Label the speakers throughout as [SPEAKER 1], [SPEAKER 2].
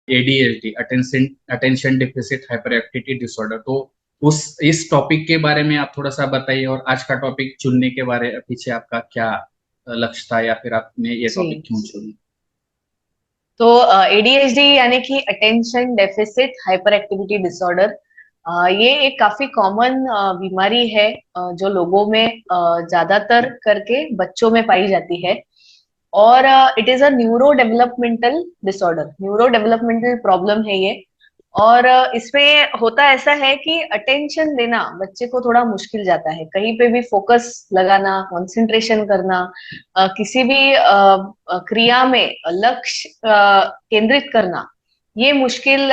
[SPEAKER 1] ADHD, attention attention deficit hyper activity disorder. तो उस इस टॉपिक के बारे में आप थोड़ा सा बताइए, और आज का टॉपिक चुनने के बारे पीछे आपका क्या लक्ष्य था, या फिर आपने ये टॉपिक
[SPEAKER 2] जी।
[SPEAKER 1] क्यों चुना?
[SPEAKER 2] तो एडीएचडी यानी कि attention deficit hyper activity disorder, ये एक काफी कॉमन बीमारी है, जो लोगों में ज्यादातर करके बच्चों में पाई जाती है। और it is a neuro developmental disorder, neuro developmental problem है ये। और इसमें होता ऐसा है कि अटेंशन देना बच्चे को थोड़ा मुश्किल जाता है, कहीं पे भी फोकस लगाना, कंसंट्रेशन करना, किसी भी क्रिया में लक्ष्य केंद्रित करना, ये मुश्किल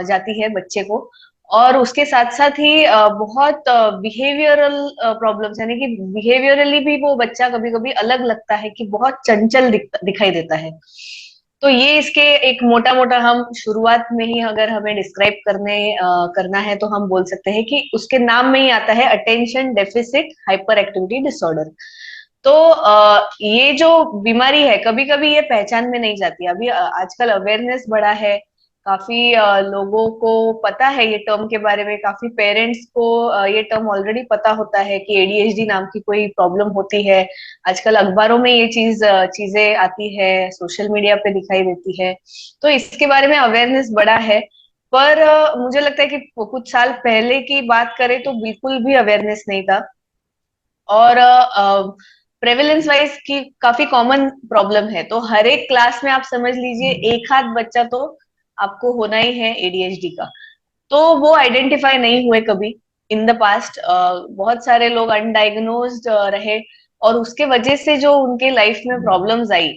[SPEAKER 2] जाती है बच्चे को। और उसके साथ साथ ही बहुत बिहेवियरल प्रॉब्लम्स, यानी कि बिहेवियरली भी वो बच्चा कभी कभी अलग लगता है, कि बहुत चंचल दिखाई देता है। तो ये इसके एक मोटा मोटा, हम शुरुआत में ही अगर हमें डिस्क्राइब करना है, तो हम बोल सकते हैं कि उसके नाम में ही आता है attention deficit hyper activity disorder. तो ये जो बीमारी है, कभी कभी ये पहचान में नहीं जाती। अभी आजकल अवेयरनेस बढ़ा है, काफी लोगों को पता है ये टर्म के बारे में, काफी पेरेंट्स को ये टर्म ऑलरेडी पता होता है कि एडीएचडी नाम की कोई प्रॉब्लम होती है। आजकल अखबारों में ये चीजें आती है, सोशल मीडिया पे दिखाई देती है। तो इसके बारे में अवेयरनेस बढ़ा है। पर मुझे लगता है कि कुछ साल पहले की बात करें तो बिल्कुल भी अवेयरनेस नहीं था। और प्रेवलेंस वाइज की काफी कॉमन प्रॉब्लम है, तो हर एक क्लास में आप समझ लीजिए एक आध बच्चा तो आपको होना ही है एडीएचडी का। तो वो आइडेंटिफाई नहीं हुए कभी इन द पास्ट, बहुत सारे लोग अनडायग्नोज्ड रहे। और उसके वजह से जो उनके लाइफ में प्रॉब्लम्स आई,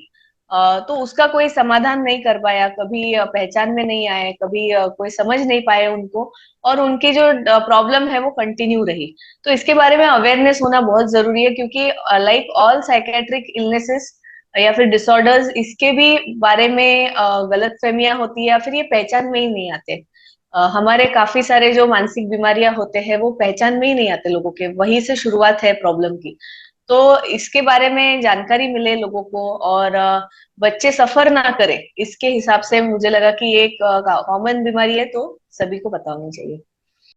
[SPEAKER 2] तो उसका कोई समाधान नहीं कर पाया, कभी पहचान में नहीं आए, कभी कोई समझ नहीं पाए उनको। और उनकी जो प्रॉब्लम है वो कंटिन्यू रही। तो इसके बारे में अवेयरनेस होना बहुत जरूरी है, क्योंकि लाइक ऑल साइकेट्रिक इलनेसेस या फिर डिसऑर्डर्स, इसके भी बारे में गलत फहमियां होती है, या फिर ये पहचान में ही नहीं आते। हमारे काफी सारे जो मानसिक बीमारियां होते हैं वो पहचान में ही नहीं आते लोगों के, वहीं से शुरुआत है प्रॉब्लम की। तो इसके बारे में जानकारी मिले लोगों को, और बच्चे सफर ना करें, इसके हिसाब से मुझे लगा कि एक कॉमन बीमारी है, तो सभी को पता होनी चाहिए।